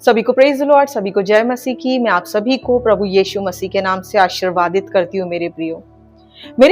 सभी को praise the Lord, सभी को जय मसीह की। मैं आप सभी को प्रभु यीशु मसीह के नाम से आशीर्वादित करती हूँ। मेरे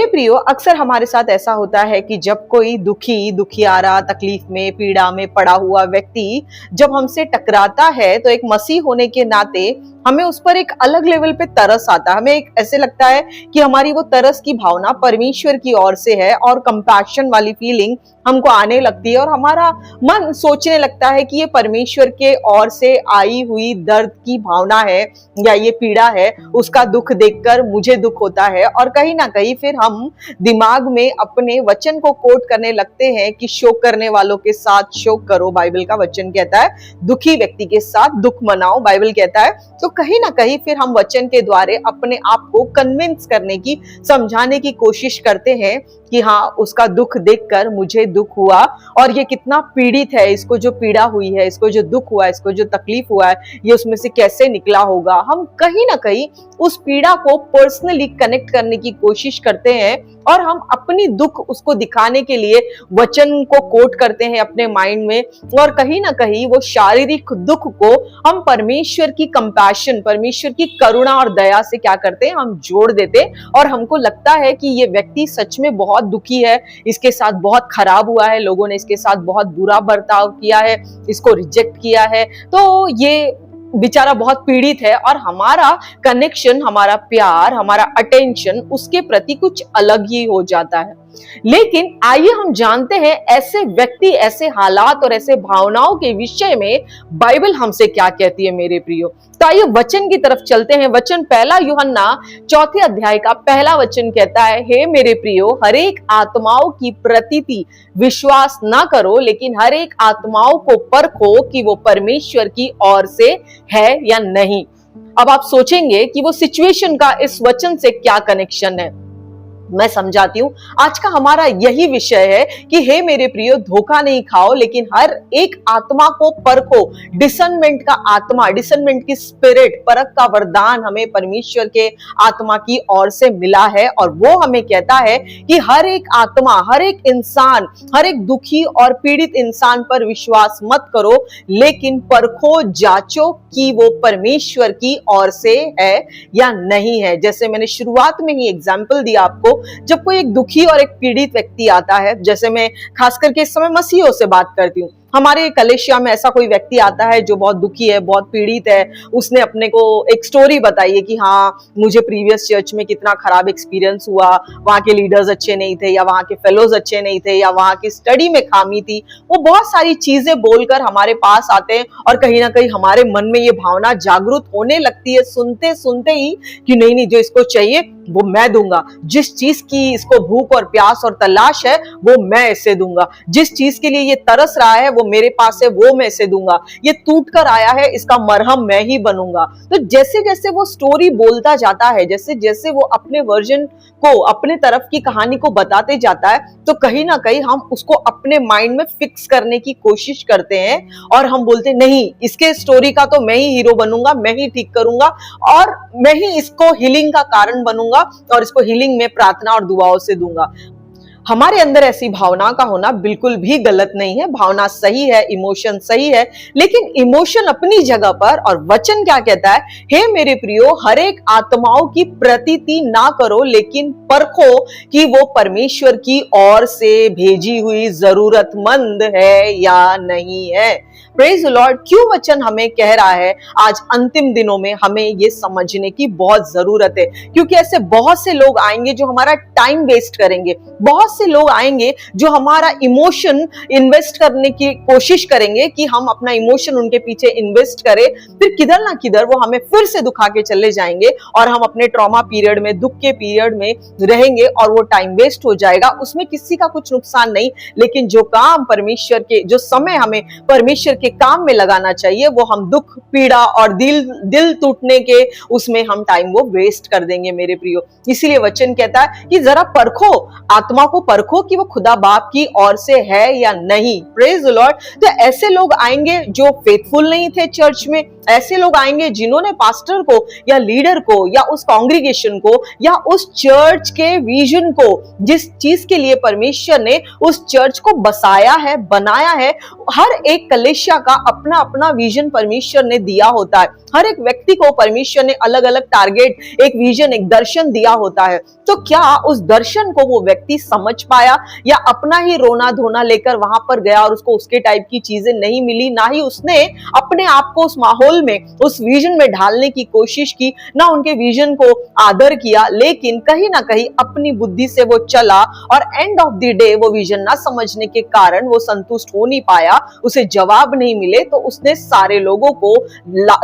प्रियो, अक्सर हमारे साथ ऐसा होता है कि जब कोई दुखियारा, तकलीफ में, पीड़ा में पड़ा हुआ व्यक्ति जब हमसे टकराता है तो एक मसीह होने के नाते हमें उस पर एक अलग लेवल पे तरस आता है। हमें एक ऐसे लगता है कि हमारी वो तरस की भावना परमेश्वर की ओर से है और कंपैशन वाली फीलिंग हमको आने लगती है और हमारा मन सोचने लगता है कि ये परमेश्वर के ओर से आई हुई दर्द की भावना है या ये पीड़ा है, उसका दुख देखकर मुझे दुख होता है। और कहीं ना कहीं फिर हम दिमाग में अपने वचन को कोट करने लगते हैं कि शोक करने वालों के साथ शोक करो, बाइबल का वचन कहता है, दुखी व्यक्ति के साथ दुख मनाओ, बाइबल कहता है। तो कहीं ना कहीं फिर हम वचन के द्वारे अपने आप को कन्विंस करने की, समझाने की कोशिश करते हैं कि हाँ, उसका दुख देखकर मुझे दुख हुआ और ये कितना पीड़ित है, इसको जो पीड़ा हुई है, इसको जो दुख हुआ है, इसको जो तकलीफ हुआ है, ये उसमें से कैसे निकला होगा। हम कहीं ना कहीं उस पीड़ा को पर्सनली कनेक्ट करने की कोशिश करते हैं और हम अपनी दुख उसको दिखाने के लिए वचन को कोट करते हैं अपने माइंड में। और कहीं ना कहीं वो शारीरिक दुख को हम परमेश्वर की कंपैशन, परमेश्वर की करुणा और दया से क्या करते हैं, हम जोड़ देते और हमको लगता है कि ये व्यक्ति सच में बहुत दुखी है, इसके साथ बहुत खराब हुआ है, लोगों ने इसके साथ बहुत बुरा बर्ताव किया है, इसको रिजेक्ट किया है, तो ये बेचारा बहुत पीड़ित है। और हमारा कनेक्शन, हमारा प्यार, हमारा अटेंशन उसके प्रति कुछ अलग ही हो जाता है। लेकिन आइए हम जानते हैं ऐसे व्यक्ति, ऐसे हालात और ऐसे भावनाओं के विषय में बाइबल हमसे क्या कहती है मेरे प्रियो। तो आइए वचन की तरफ चलते हैं। वचन 1 यूहन्ना 4 अध्याय का पहला वचन कहता है, हे मेरे प्रियो, हर एक आत्माओं की प्रतीति विश्वास ना करो, लेकिन हर एक आत्माओं को परखो कि वो परमेश्वर की ओर से है या नहीं। अब आप सोचेंगे कि वो सिचुएशन का इस वचन से क्या कनेक्शन है। मैं समझाती हूं। आज का हमारा यही विषय है कि हे मेरे प्रियो, धोखा नहीं खाओ, लेकिन हर एक आत्मा को परखो। डिसर्नमेंट का आत्मा, डिसर्नमेंट की स्पिरिट, परख का वरदान हमें परमेश्वर के आत्मा की ओर से मिला है और वो हमें कहता है कि हर एक आत्मा, हर एक इंसान, हर एक दुखी और पीड़ित इंसान पर विश्वास मत करो, लेकिन परखो, जांचो कि वो परमेश्वर की ओर से है या नहीं है। जैसे मैंने शुरुआत में ही एग्जाम्पल दिया आपको, जब कोई एक दुखी और एक पीड़ित व्यक्ति आता है, जैसे मैं खास करके इस समय मसीहों से बात करती हूँ, हमारे कलेशिया में ऐसा कोई व्यक्ति आता है जो बहुत दुखी है, बहुत पीड़ित है, उसने अपने को एक स्टोरी बताई है कि हाँ, मुझे प्रीवियस चर्च में कितना खराब एक्सपीरियंस हुआ, वहां के लीडर्स अच्छे नहीं थे या वहां के फेलोज अच्छे नहीं थे या वहां की स्टडी में खामी थी। वो बहुत सारी चीजें बोलकर हमारे पास आते हैं और कहीं ना कहीं हमारे मन में ये भावना जागृत होने लगती है सुनते सुनते ही कि नहीं नहीं, जो इसको चाहिए वो मैं दूंगा, जिस चीज की इसको भूख और प्यास और तलाश है वो मैं इसे दूंगा, जिस चीज के लिए ये तरस रहा है वो मेरे पास है, वो मैं इसे दूंगा, ये टूट कर आया है, इसका मरहम मैं ही बनूंगा। तो जैसे जैसे वो स्टोरी बोलता जाता है, जैसे जैसे वो अपने वर्जन को, अपने तरफ की कहानी को बताते जाता है, तो कहीं ना कहीं हम उसको अपने माइंड में फिक्स करने की कोशिश करते हैं और हम बोलते नहीं, इसके स्टोरी का तो मैं ही हीरो बनूंगा, मैं ही ठीक करूंगा और मैं ही इसको हीलिंग का कारण बनूंगा और इसको हीलिंग में प्रार्थना और दुआओं से दूंगा। हमारे अंदर ऐसी भावना का होना बिल्कुल भी गलत नहीं है, भावना सही है, इमोशन सही है, लेकिन इमोशन अपनी जगह पर और वचन क्या कहता है, हे मेरे प्रियो, हर एक आत्माओं की प्रतीति ना करो, लेकिन परखो कि वो परमेश्वर की ओर से भेजी हुई जरूरतमंद है या नहीं है। Praise the Lord. क्यों वचन हमें कह रहा है आज अंतिम दिनों में हमें ये समझने की बहुत जरूरत है, क्योंकि ऐसे बहुत से लोग आएंगे जो हमारा टाइम वेस्ट करेंगे, बहुत से लोग आएंगे जो हमारा इमोशन इन्वेस्ट करने की कोशिश करेंगे कि हम अपना इमोशन उनके पीछे इन्वेस्ट करें, फिर किधर ना किधर वो हमें फिर से दुखा के चले जाएंगे और हम अपने ट्रॉमा पीरियड में, दुख के पीरियड में रहेंगे और वो टाइम वेस्ट हो जाएगा। उसमें किसी का कुछ नुकसान नहीं, लेकिन जो काम परमेश्वर के, जो समय हमें परमेश्वर के काम में लगाना चाहिए, वो हम दुख, पीड़ा और दिल टूटने के उसमें हम टाइम वो वेस्ट कर देंगे मेरे प्रियो। इसीलिए वचन कहता है कि जरा परखो, आत्मा को को परखो कि वो खुदा बाप की ओर से है या नहीं। Praise the Lord. तो ऐसे लोग आएंगे जो फेथफुल नहीं थे चर्च में, ऐसे लोग आएंगे जिन्होंने पास्टर को या लीडर को या उस कांग्रीगेशन को या उस चर्च के विजन को, जिस चीज के लिए परमेश्वर ने उस चर्च को बसाया है, बनाया है, हर एक कलीसिया का अपना अपना विजन परमेश्वर ने दिया होता है। हर एक व्यक्ति को परमेश्वर ने अलग अलग टारगेट, एक विजन, एक दर्शन दिया होता है। तो क्या उस दर्शन को वो व्यक्ति समझ पाया, या अपना ही रोना धोना लेकर वहां पर गया और उसको उसके टाइप की चीजें नहीं मिली, ना ही उसने अपने आप को उस माहौल में, उस विजन में ढालने की कोशिश की, ना उनके विजन को आदर किया, लेकिन कहीं ना कहीं अपनी बुद्धि से वो चला और एंड ऑफ द डे वो विजन ना समझने के कारण वो संतुष्ट हो नहीं पाया, उसे जवाब नहीं मिले, तो उसने सारे लोगों को,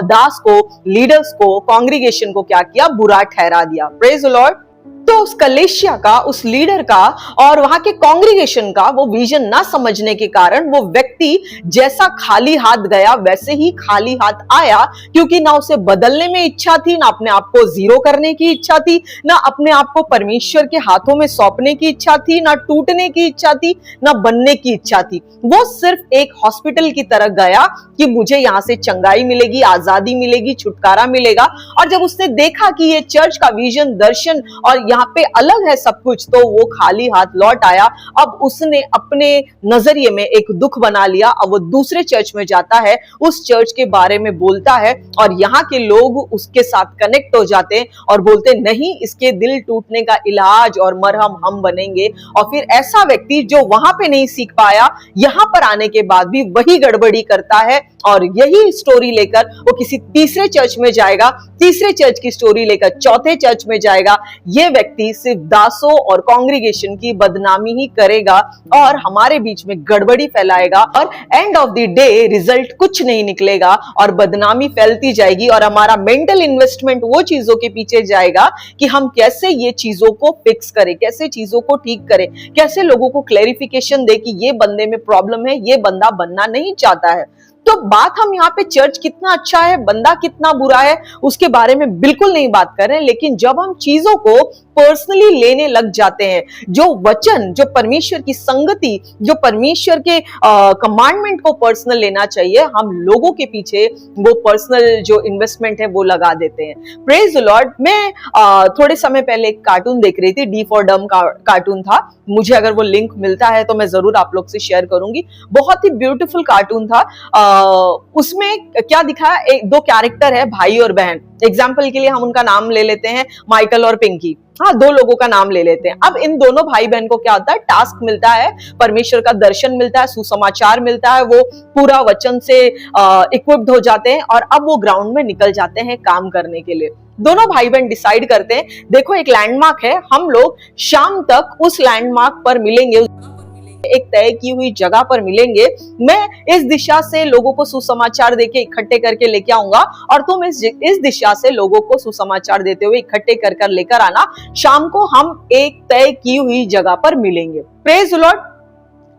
दास को, लीडर्स को, कांग्रीगेशन को क्या किया, बुरा ठहरा दिया। Praise the Lord. तो उस कलीसिया का, उस लीडर का और वहां के कांग्रीगेशन का वो विजन ना समझने के कारण वो व्यक्ति जैसा खाली हाथ गया वैसे ही खाली हाथ आया, क्योंकि ना उसे बदलने में इच्छा थी, ना अपने आप को जीरो करने की इच्छा थी, ना अपने आप को परमेश्वर के हाथों में सौंपने की इच्छा थी, ना टूटने की इच्छा थी, ना बनने की इच्छा थी। वो सिर्फ एक हॉस्पिटल की तरह गया कि मुझे यहां से चंगाई मिलेगी, आजादी मिलेगी, छुटकारा मिलेगा। और जब उसने देखा कि ये चर्च का विजन, दर्शन और यहाँ पे अलग है सब कुछ, तो वो खाली हाथ लौट आया। अब उसने अपने नजरिए में एक दुख बना लिया। अब वो दूसरे चर्च में जाता है, उस चर्च के बारे में बोलता है और यहाँ के लोग उसके साथ कनेक्ट हो जाते हैं और बोलते नहीं, इसके दिल टूटने का इलाज और मरहम हम बनेंगे। और फिर ऐसा व्यक्ति जो वहां पे नहीं सीख पाया, यहाँ पर आने के बाद भी वही गड़बड़ी करता है और यही स्टोरी लेकर वो किसी तीसरे चर्च में जाएगा, तीसरे चर्च की स्टोरी लेकर चौथे चर्च में जाएगा। ये व्यक्ति सिर्फ दासों और कांग्रीगेशन की बदनामी ही करेगा और हमारे बीच में गड़बड़ी फैलाएगा और end of the day result कुछ नहीं निकलेगा और बदनामी फैलती जाएगी और हमारा मेंटल इन्वेस्टमेंट वो चीजों के पीछे जाएगा कि हम कैसे ये चीजों को फिक्स करें, कैसे चीजों को ठीक करें, कैसे लोगों को क्लैरिफिकेशन दे कि ये बंदे में प्रॉब्लम है, ये बंदा बनना नहीं चाहता है। तो बात हम यहाँ पे चर्च कितना अच्छा है, बंदा कितना बुरा है, उसके बारे में बिल्कुल नहीं बात कर रहे हैं। लेकिन जब हम चीजों को पर्सनली लेने लग जाते हैं, जो वचन, जो परमेश्वर की संगति, जो परमेश्वर के कमांडमेंट को पर्सनल लेना चाहिए, हम लोगों के पीछे वो पर्सनल जो इन्वेस्टमेंट है वो लगा देते हैं। Praise the Lord. मैं थोड़े समय पहले एक कार्टून देख रही थी, डी फॉर डम कार्टून था। मुझे अगर वो लिंक मिलता है तो मैं जरूर आप लोग से शेयर करूंगी। बहुत ही ब्यूटीफुल कार्टून था। उसमें क्या दिखा, एक दो कैरेक्टर है, भाई और बहन। एग्जाम्पल के लिए हम उनका नाम ले लेते हैं, माइकल और पिंकी। हाँ, दो लोगों का नाम ले लेते हैं। अब इन दोनों भाई बहन को क्या होता है, टास्क मिलता है, परमेश्वर का दर्शन मिलता है, सुसमाचार मिलता है, वो पूरा वचन से इक्विप्ड हो जाते हैं और अब वो ग्राउंड में निकल जाते हैं काम करने के लिए। दोनों भाई बहन डिसाइड करते हैं, देखो एक लैंडमार्क है, हम लोग शाम तक उस लैंडमार्क पर मिलेंगे, एक तय की हुई जगह पर मिलेंगे। मैं इस दिशा से लोगों को सुसमाचार देके इकट्ठे करके लेके आऊंगा और तुम इस दिशा से लोगों को सुसमाचार देते हुए इकट्ठे कर लेकर आना। शाम को हम एक तय की हुई जगह पर मिलेंगे। Praise the Lord.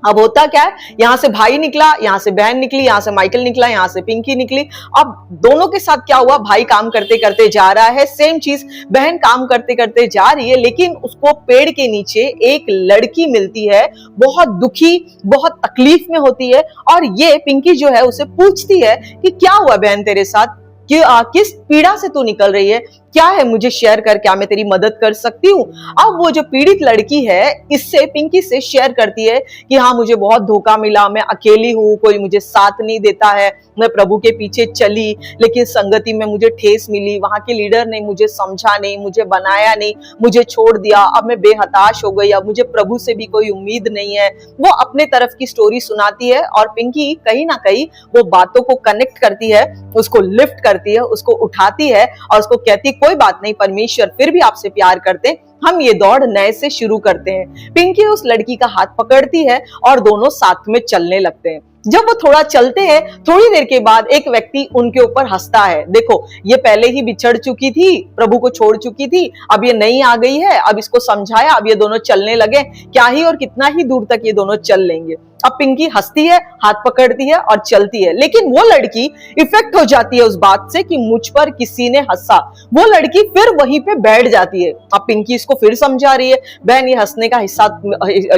अब होता क्या है, यहां से भाई निकला, यहां से बहन निकली, यहां से माइकल निकला, यहां से पिंकी निकली। अब दोनों के साथ क्या हुआ, भाई काम करते करते जा रहा है, सेम चीज बहन काम करते करते जा रही है, लेकिन उसको पेड़ के नीचे एक लड़की मिलती है, बहुत दुखी, बहुत तकलीफ में होती है। और ये पिंकी जो है उसे पूछती है कि क्या हुआ बहन तेरे साथ, कि किस पीड़ा से तू निकल रही है, क्या है, मुझे शेयर कर, क्या मैं तेरी मदद कर सकती हूँ। अब वो जो पीड़ित लड़की है इससे, पिंकी से शेयर करती है कि हाँ मुझे बहुत धोखा मिला, मैं अकेली हूँ, कोई मुझे साथ नहीं देता है, मैं प्रभु के पीछे चली लेकिन संगति में मुझे ठेस मिली, वहां के लीडर ने मुझे समझा नहीं, मुझे बनाया नहीं, मुझे छोड़ दिया, अब मैं बेहताश हो गई, अब मुझे प्रभु से भी कोई उम्मीद नहीं है। वो अपने तरफ की स्टोरी सुनाती है और पिंकी कहीं ना कहीं वो बातों को कनेक्ट करती है, उसको लिफ्ट करती है, उसको उठाती है और उसको कहती कोई बात नहीं, परमेश्वर फिर भी आपसे प्यार करते, हम ये दौड़ नए से शुरू करते हैं। पिंकी उस लड़की का हाथ पकड़ती है और दोनों साथ में चलने लगते हैं। जब वो थोड़ा चलते हैं, थोड़ी देर के बाद एक व्यक्ति उनके ऊपर हंसता है, देखो ये पहले ही बिछड़ चुकी थी, प्रभु को छोड़ चुकी थी, अब ये नई आ गई है, अब इसको समझाया, अब ये दोनों चलने लगे, क्या ही और कितना ही दूर तक ये दोनों चल लेंगे। अब पिंकी हंसती है, हाथ पकड़ती है और चलती है, लेकिन वो लड़की इफेक्ट हो जाती है उस बात से कि मुझ पर किसी ने हंसा। वो लड़की फिर वहीं पे बैठ जाती है। अब पिंकी इसको फिर समझा रही है, बहन ये हंसने का हिस्सा,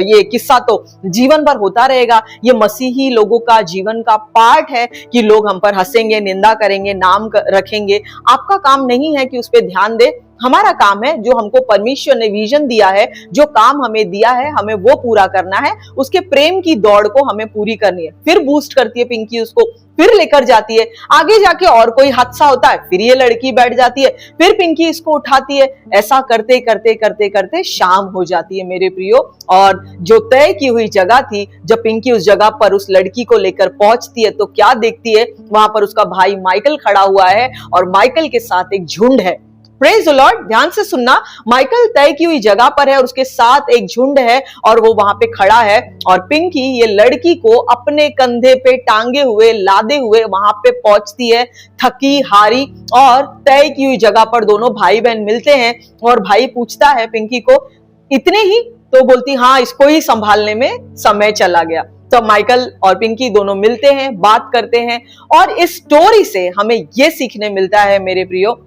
ये किस्सा तो जीवन भर होता रहेगा, ये मसीही लोगों का जीवन का पार्ट है कि लोग हम पर हंसेंगे, निंदा करेंगे, नाम रखेंगे। आपका काम नहीं है कि उस पर ध्यान दे, हमारा काम है जो हमको परमेश्वर ने विजन दिया है, जो काम हमें दिया है हमें वो पूरा करना है, उसके प्रेम की दौड़ को हमें पूरी करनी है। फिर बूस्ट करती है पिंकी उसको, फिर लेकर जाती है आगे, जाके और कोई हादसा होता है फिर ये लड़की बैठ जाती है, फिर पिंकी इसको उठाती है। ऐसा करते करते करते करते शाम हो जाती है मेरे प्रियो, और जो तय की हुई जगह थी, जब पिंकी उस जगह पर उस लड़की को लेकर पहुंचती है तो क्या देखती है, वहां पर उसका भाई माइकल खड़ा हुआ है और माइकल के साथ एक झुंड है। प्रेज द लॉर्ड, ध्यान से सुनना, माइकल तय की हुई जगह पर है और उसके साथ एक झुंड है और वो वहां पे खड़ा है, और पिंकी ये लड़की को अपने कंधे पे टांगे हुए लादे हुए वहां पे पहुंचती है, थकी हारी, और तय की हुई जगह पर दोनों भाई बहन मिलते हैं और भाई पूछता है पिंकी को, इतने ही? तो बोलती हाँ, इसको ही संभालने में समय चला गया। तो माइकल और पिंकी दोनों मिलते हैं, बात करते हैं, और इस स्टोरी से हमें यह सीखने मिलता है मेरे प्रियो,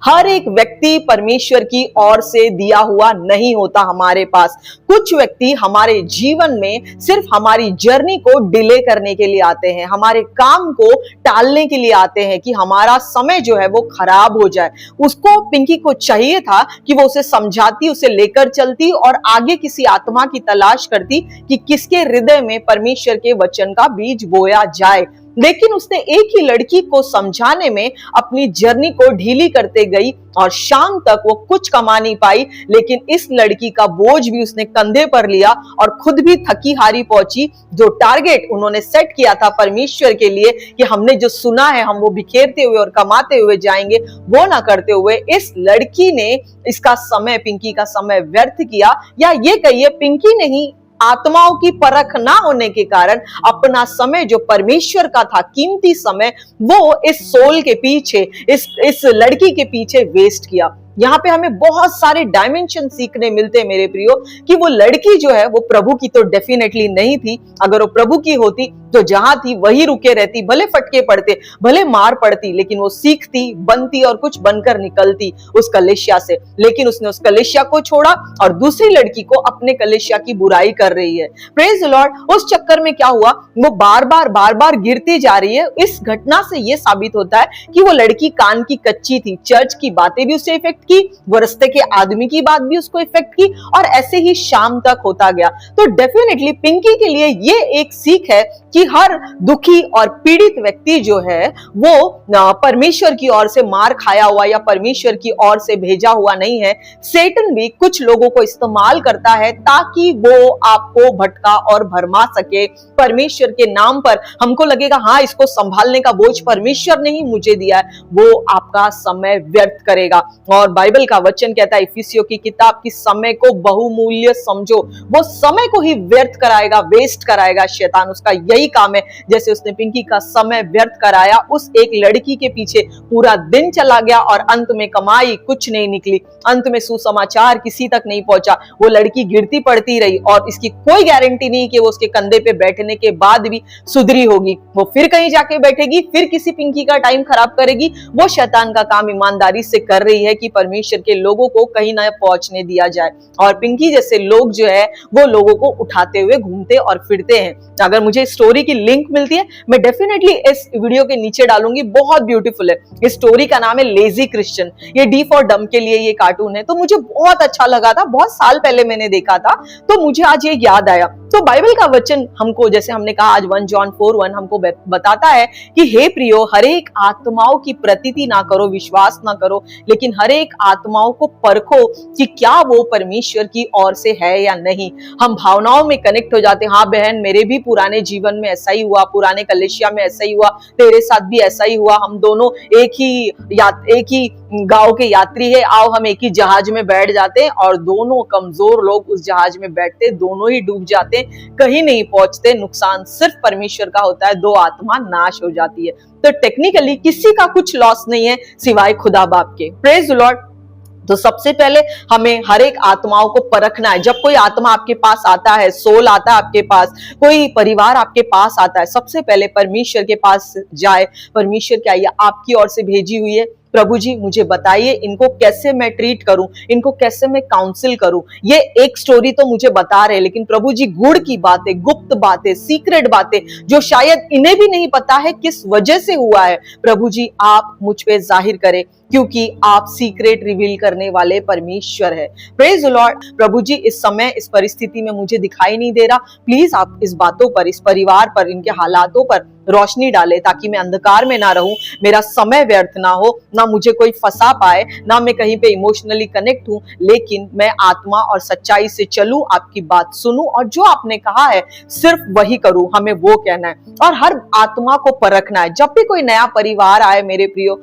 हर एक व्यक्ति परमेश्वर की ओर से दिया हुआ नहीं होता हमारे पास। कुछ व्यक्ति हमारे जीवन में सिर्फ हमारी जर्नी को डिले करने के लिए आते हैं, हमारे काम को टालने के लिए आते हैं कि हमारा समय जो है वो खराब हो जाए। उसको, पिंकी को चाहिए था कि वो उसे समझाती, उसे लेकर चलती और आगे किसी आत्मा की तलाश करती कि किसके हृदय में परमेश्वर के वचन का बीज बोया जाए। लेकिन उसने एक ही लड़की को समझाने में अपनी जर्नी को ढीली करते गई और शाम तक वो कुछ कमा नहीं पाई, लेकिन इस लड़की का बोझ भी उसने कंधे पर लिया और खुद भी थकी हारी पहुंची। जो टारगेट उन्होंने सेट किया था परमेश्वर के लिए कि हमने जो सुना है हम वो बिखेरते हुए और कमाते हुए जाएंगे, वो ना करते हुए इस लड़की ने इसका समय, पिंकी का समय व्यर्थ किया, या ये कहिए पिंकी ने ही आत्माओं की परख ना होने के कारण अपना समय जो परमेश्वर का था, कीमती समय, वो इस सोल के पीछे, इस लड़की के पीछे वेस्ट किया। यहाँ पे हमें बहुत सारे डायमेंशन सीखने मिलते हैं मेरे प्रियो, कि वो लड़की जो है वो प्रभु की तो डेफिनेटली नहीं थी। अगर वो प्रभु की होती तो जहां थी वही रुके रहती, भले फटके पड़ते, भले मार पड़ती, लेकिन वो सीखती, बनती और कुछ बनकर निकलती उस कलेशिया से। लेकिन उसने उस कलेशिया को छोड़ा और दूसरी लड़की को अपने कलेशिया की बुराई कर रही है। Praise the Lord. उस चक्कर में क्या हुआ, वो बार बार गिरती जा रही है। इस घटना से ये साबित होता है कि वो लड़की कान की कच्ची थी, चर्च की बातें भी उसे इफेक्ट की, वो रस्ते के आदमी की बात भी उसको इफेक्ट की, और ऐसे ही शाम तक होता गया। तो डेफिनेटली पिंकी के लिए ये एक सीख है कि हर दुखी और पीड़ित व्यक्ति जो है वो परमेश्वर की ओर से मार खाया हुआ या परमेश्वर की ओर से भेजा हुआ नहीं है। सेटन भी कुछ लोगों को इस्तेमाल करता है ताकि वो आपको भटका और भरमा सके। परमेश्वर के नाम पर हमको लगेगा हाँ, इसको संभालने का बोझ परमेश्वर ने ही मुझे दिया है, वो आपका समय व्यर्थ करेगा। और बाइबल का वचन कहता है इफिसियों की किताब की, समय को बहुमूल्य समझो। वो समय को ही व्यर्थ कराएगा, वेस्ट कराएगा शैतान, उसका यही काम है। जैसे उसने पिंकी का समय व्यर्थ कराया, उस एक लड़की के पीछे पूरा दिन चला गया और अंत में कमाई कुछ नहीं निकली, अंत में सुसमाचार किसी तक नहीं पहुंचा। वो लड़की गिरती पड़ती रही और इसकी कोई गारंटी नहीं कि वो उसके कंधे पे बैठने के बाद भी सुधरी होगी। वो फिर कहीं जाके बैठेगी, फिर किसी पिंकी का टाइम खराब करेगी। वो शैतान का काम ईमानदारी से कर रही है कि परमेश्वर के लोगों को कहीं ना पहुंचने दिया जाए। और पिंकी जैसे लोग जो है वो लोगों को उठाते हुए घूमते और फिरते हैं। अगर मुझे स्टोरी की लिंक मिलती है मैं डेफिनेटली इस वीडियो के नीचे डालूंगी, बहुत ब्यूटीफुल है। इस स्टोरी का नाम है लेजी क्रिश्चियन। ये डी फॉर डम के लिए ये कार्टून है, तो मुझे बहुत अच्छा लगा था, बहुत साल पहले मैंने देखा था, तो मुझे आज ये याद आया। तो बाइबल का वचन हमको, जैसे हमने कहा आज 1 जॉन 4:1 हमको बताता है कि हे प्रियो, हर एक आत्माओं की प्रतीति ना करो, विश्वास ना करो, लेकिन हर एक आत्माओं को परखो कि क्या वो परमेश्वर की ओर से है या नहीं। हम भावनाओं में कनेक्ट हो जाते हैं, हाँ बहन मेरे भी पुराने जीवन में ऐसा ही हुआ, पुराने कलेशिया में ऐसा ही हुआ, तेरे साथ भी ऐसा ही हुआ, हम दोनों एक ही गांव के यात्री है, आओ हम एक ही जहाज में बैठ जाते हैं, और दोनों कमजोर लोग उस जहाज में बैठते, दोनों ही डूब जाते, कहीं नहीं पहुंचते, नुकसान सिर्फ परमेश्वर का होता है, 2 आत्मा नाश हो जाती है। तो टेक्निकली किसी का कुछ लॉस नहीं है सिवाय खुदा बाप के। Praise the Lord. तो सबसे पहले हमें हर एक आत्माओं को परखना है। जब कोई आत्मा आपके पास आता है, सोल आता है आपके पास, कोई परिवार आपके पास आता है, सबसे पहले परमेश्वर के पास जाए। परमेश्वर क्या ये आपकी ओर से भेजी हुई है? प्रभु जी मुझे बताइए इनको कैसे मैं ट्रीट करूं, इनको कैसे मैं काउंसिल करूं। ये एक स्टोरी तो मुझे बता रहे, लेकिन प्रभु जी गुड़ की बातें, गुप्त बातें, सीक्रेट बातें जो शायद इन्हें भी नहीं पता है किस वजह से हुआ है, प्रभु जी आप मुझ पे जाहिर करें, क्योंकि आप सीक्रेट रिवील करने वाले परमेश्वर है। Praise the Lord. प्रभु जी इस समय इस परिस्थिति में मुझे दिखाई नहीं दे रहा, प्लीज आप इस बातों पर, इस परिवार पर, इनके हालातों पर रोशनी डाले, ताकि मैं अंधकार में ना रहूं, मेरा समय व्यर्थ ना हो, ना मुझे कोई फंसा पाए, ना मैं कहीं पे इमोशनली कनेक्ट हूं, लेकिन मैं आत्मा और सच्चाई से चलूं, आपकी बात सुनूं और जो आपने कहा है सिर्फ वही करूं। हमें वो कहना है और हर आत्मा को परखना है। जब भी कोई नया परिवार आए मेरे प्रियो,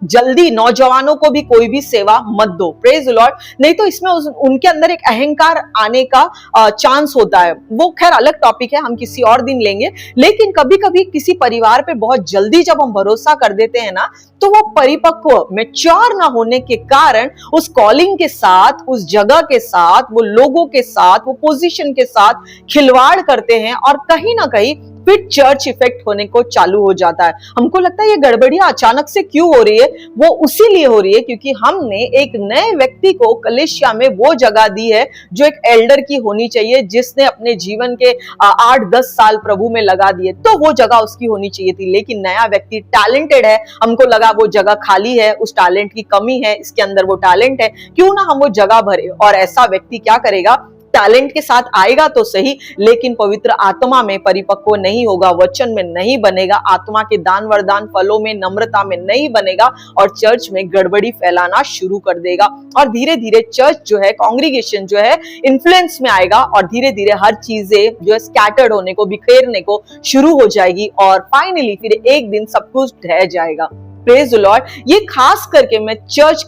जल्दी नौजवानों को भी कोई भी सेवा मत दो। Praise the Lord. नहीं तो इसमें उनके अंदर एक अहंकार आने का चांस होता है। वो खैर अलग टॉपिक है, हम किसी और दिन लेंगे। लेकिन कभी कभी किसी परिवार पे बहुत जल्दी जब हम भरोसा कर देते हैं ना, तो वो परिपक्व, मैच्योर ना होने के कारण उस कॉलिंग के साथ, उस जगह के साथ, वो लोगों के साथ, वो पोजीशन के साथ खिलवाड़ करते हैं और कहीं ना कहीं फिर चर्च इफेक्ट होने को चालू हो जाता है। हमको लगता है ये गड़बड़ियां अचानक से क्यों हो रही है? वो उसी लिए हो रही है क्योंकि हमने एक नए व्यक्ति को कलीसिया में वो जगह दी है जो एक एल्डर की होनी चाहिए, जिसने अपने जीवन के 8-10 साल प्रभु में लगा दिए, तो वो जगह उसकी होनी चाहिए थी। लेकिन नया व्यक्ति टैलेंटेड है, हमको लगा वो जगह खाली है, उस टैलेंट की कमी है, इसके अंदर वो टैलेंट है, क्यों ना हम वो जगह भरे। और ऐसा व्यक्ति क्या करेगा? टैलेंट के साथ आएगा तो सही, लेकिन पवित्र आत्मा में परिपक्व नहीं होगा, वचन में नहीं बनेगा, आत्मा के दान वरदान फलों में, नम्रता में नहीं बनेगा और चर्च में गड़बड़ी फैलाना शुरू कर देगा। और धीरे धीरे चर्च जो है, कांग्रीगेशन जो है, इन्फ्लुएंस में आएगा और धीरे धीरे हर चीजें जो है स्कैटर्ड होने को, बिखेरने को शुरू हो जाएगी और फाइनली फिर एक दिन सब कुछ ढह जाएगा। Praise the Lord. ये खास करके मैं चर्च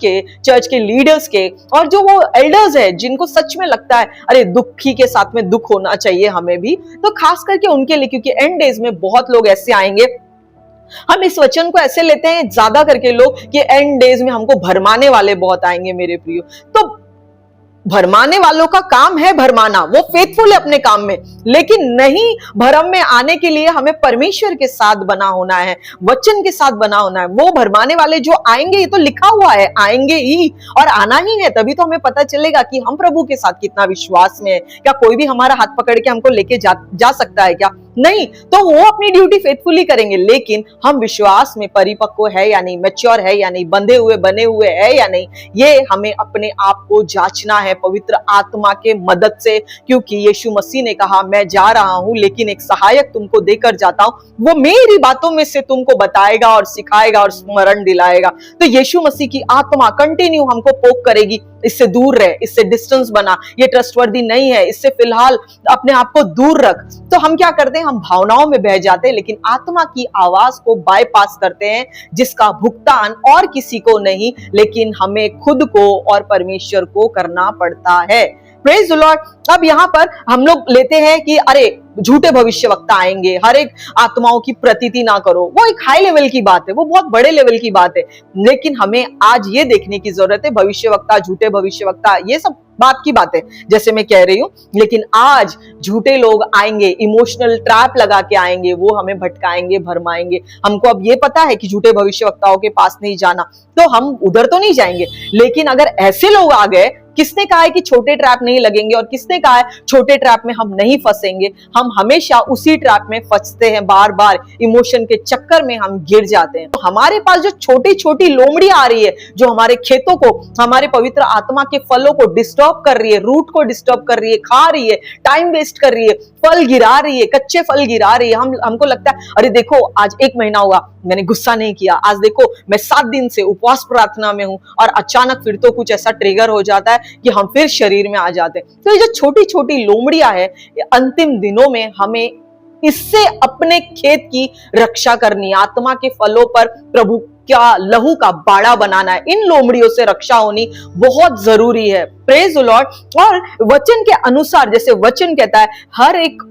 के लीडर्स के और जो वो एल्डर्स है जिनको सच में लगता है अरे दुखी के साथ में दुख होना चाहिए हमें भी, तो खास करके उनके लिए, क्योंकि एंड डेज में बहुत लोग ऐसे आएंगे। हम इस वचन को ऐसे लेते हैं ज्यादा करके लोग कि एंड डेज में हमको भरमाने वाले बहुत आएंगे मेरे प्रियो। तो भरमाने वालों का काम है भरमाना, वो फेथफुल है अपने काम में, लेकिन नहीं, भरम में आने के लिए हमें परमेश्वर के साथ बना होना है, वचन के साथ बना होना है। वो भरमाने वाले जो आएंगे, ये तो लिखा हुआ है, आएंगे ही और आना ही है, तभी तो हमें पता चलेगा कि हम प्रभु के साथ कितना विश्वास में है। क्या कोई भी हमारा हाथ पकड़ के हमको लेके जा सकता है क्या? नहीं। तो वो अपनी ड्यूटी फेथफुली करेंगे, लेकिन हम विश्वास में परिपक्व है या नहीं, मैच्योर है या नहीं, बंधे हुए बने हुए है या नहीं, ये हमें अपने आप को जांचना है पवित्र आत्मा के मदद से। क्योंकि यीशु मसीह ने कहा मैं जा रहा हूं, लेकिन एक सहायक तुमको देकर जाता हूं, वो मेरी बातों में से तुमको बताएगा और सिखाएगा और स्मरण दिलाएगा। तो यीशु मसीह की आत्मा कंटिन्यू हमको पोक करेगी, इससे दूर रहे, इससे डिस्टेंस बना, ये ट्रस्टवर्दी नहीं है, इससे फिलहाल अपने आप को दूर रख। तो हम क्या करते हैं? हम भावनाओं में बह जाते हैं, लेकिन आत्मा की आवाज को बाईपास करते हैं, जिसका भुगतान और किसी को नहीं, लेकिन हमें खुद को और परमेश्वर को करना पड़ता है। Praise the Lord. अब यहाँ पर हम लोग लेते हैं कि अरे झूठे भविष्यवक्ता आएंगे, हर एक आत्माओं की प्रतीति ना करो, वो एक हाई लेवल की बात है, वो बहुत बड़े लेवल की बात है। लेकिन हमें आज ये देखने की जरूरत है, भविष्यवक्ता, झूठे भविष्यवक्ता, ये सब बात की बात है जैसे मैं कह रही हूं, लेकिन आज झूठे लोग आएंगे, इमोशनल ट्रैप लगा के आएंगे, वो हमें भटकाएंगे, भरमाएंगे। हमको अब ये पता है कि झूठे भविष्यवक्ताओं के पास नहीं जाना, तो हम उधर तो नहीं जाएंगे। लेकिन अगर ऐसे लोग आ गए, किसने कहा है कि छोटे ट्रैप नहीं लगेंगे और किसने कहा है छोटे ट्रैप में हम नहीं फंसेंगे? हम हमेशा उसी ट्रैप में फंसते हैं, बार बार इमोशन के चक्कर में हम गिर जाते हैं। तो हमारे पास जो छोटी छोटी लोमड़ी आ रही है, जो हमारे खेतों को, हमारे पवित्र आत्मा के फलों को डिस्टर्ब कर रही है, रूट को डिस्टर्ब कर रही है, खा रही है, टाइम वेस्ट कर रही है, फल गिरा रही है, कच्चे फल गिरा रही है। हमको लगता है अरे देखो आज 1 महीना हुआ मैंने गुस्सा नहीं किया, आज देखो मैं 7 दिन से उपवास प्रार्थना में हूं, और अचानक फिर तो कुछ ऐसा ट्रिगर हो जाता है कि हम फिर शरीर में आ जाते हैं। तो ये जो छोटी छोटी लोमड़ियां है, अंतिम दिनों में हमें इससे अपने खेत की रक्षा करनी, आत्मा के फलों पर प्रभु क्या लहू का बाड़ा बनाना है। इन लोमड़ियों से रक्षा होनी बहुत जरूरी है। Praise the Lord. और वचन के अनुसार, जैसे वचन कहता है, हर एक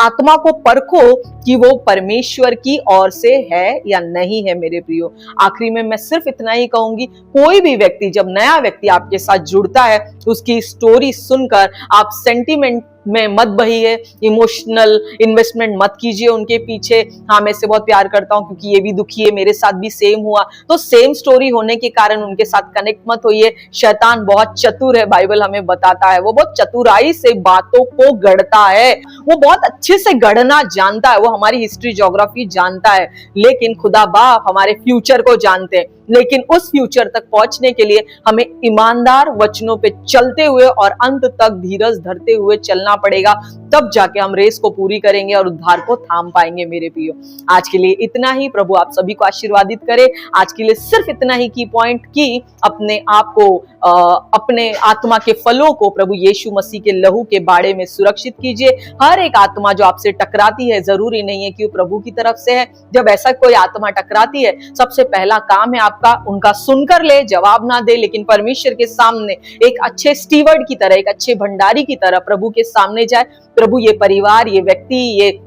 आत्मा को परखो कि वो परमेश्वर की ओर से है या नहीं है। मेरे प्रियो, आखिरी में मैं सिर्फ इतना ही कहूंगी, कोई भी व्यक्ति, जब नया व्यक्ति आपके साथ जुड़ता है, उसकी स्टोरी सुनकर आप सेंटिमेंट में मत बहिए, इमोशनल इन्वेस्टमेंट मत कीजिए उनके पीछे। हाँ, मैं इससे बहुत प्यार करता हूं क्योंकि ये भी दुखी है, मेरे साथ भी सेम हुआ, तो सेम स्टोरी होने के कारण उनके साथ कनेक्ट मत होइए। शैतान बहुत चतुर है, बाइबल हमें बताता है, वो बहुत चतुराई से बातों को गढ़ता है, वो बहुत अच्छे से गढ़ना जानता है, वो हमारी हिस्ट्री ज्योग्राफी जानता है, लेकिन खुदा बाप हमारे फ्यूचर को जानते हैं। लेकिन उस फ्यूचर तक पहुंचने के लिए हमें ईमानदार वचनों पे चलते हुए और अंत तक धीरज धरते हुए चलना पड़ेगा, तब जाके हम रेस को पूरी करेंगे और उद्धार को थाम पाएंगे। मेरे प्रियो, आज के लिए इतना ही। प्रभु आप सभी को आशीर्वादित करे। आज के लिए सिर्फ इतना ही की पॉइंट की अपने आप को, अपने आत्मा के फलों को प्रभु यीशु मसीह के लहू के बाड़े में सुरक्षित कीजिए। हर एक आत्मा जो आपसे टकराती है, जरूरी नहीं है कि वो प्रभु की तरफ से है। जब ऐसा कोई आत्मा टकराती है, सबसे पहला काम है आपका उनका सुनकर ले, जवाब ना दे, लेकिन परमेश्वर के सामने एक अच्छे स्टीवर्ड की तरह, एक अच्छे भंडारी की तरह प्रभु के सामने जाए। प्रभु ये परिवार, ये व्यक्ति, ये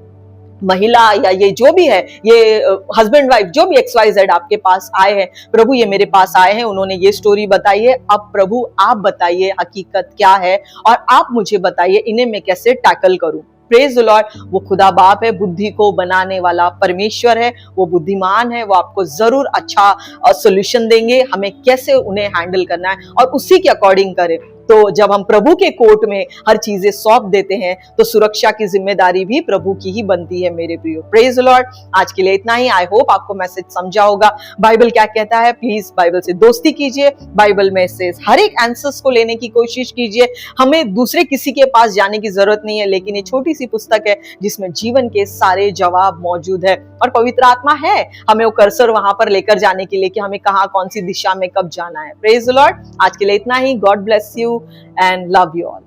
महिला या ये जो भी है, ये हस्बैंड वाइफ, जो भी XYZ आपके पास आए हैं, प्रभु ये मेरे पास आए हैं, उन्होंने ये स्टोरी बताई है, अब प्रभु आप बताइए हकीकत क्या है और आप मुझे बताइए इन्हें मैं कैसे टैकल करूं। Praise the Lord. वो खुदा बाप है, बुद्धि को बनाने वाला परमेश्वर है, वो बुद्धिमान है, वो आपको जरूर अच्छा सॉल्यूशन देंगे, हमें कैसे उन्हें हैंडल करना है और उसी के अकॉर्डिंग करें। तो जब हम प्रभु के कोर्ट में हर चीजें सौंप देते हैं, तो सुरक्षा की जिम्मेदारी भी प्रभु की ही बनती है। मेरे प्रियो, प्रेज द लॉर्ड। आज के लिए इतना ही। आई होप आपको मैसेज समझा होगा। बाइबल क्या कहता है, प्लीज बाइबल से दोस्ती कीजिए, बाइबल में से हर एक आंसर्स को लेने की कोशिश कीजिए। हमें दूसरे किसी के पास जाने की जरूरत नहीं है, लेकिन ये छोटी सी पुस्तक है जिसमें जीवन के सारे जवाब मौजूद है और पवित्र आत्मा है हमें वो कर्सर वहां पर लेकर जाने के लिए कि हमें कहाँ, कौन सी दिशा में कब जाना है। Praise the Lord. आज के लिए इतना ही। God bless you and love you all.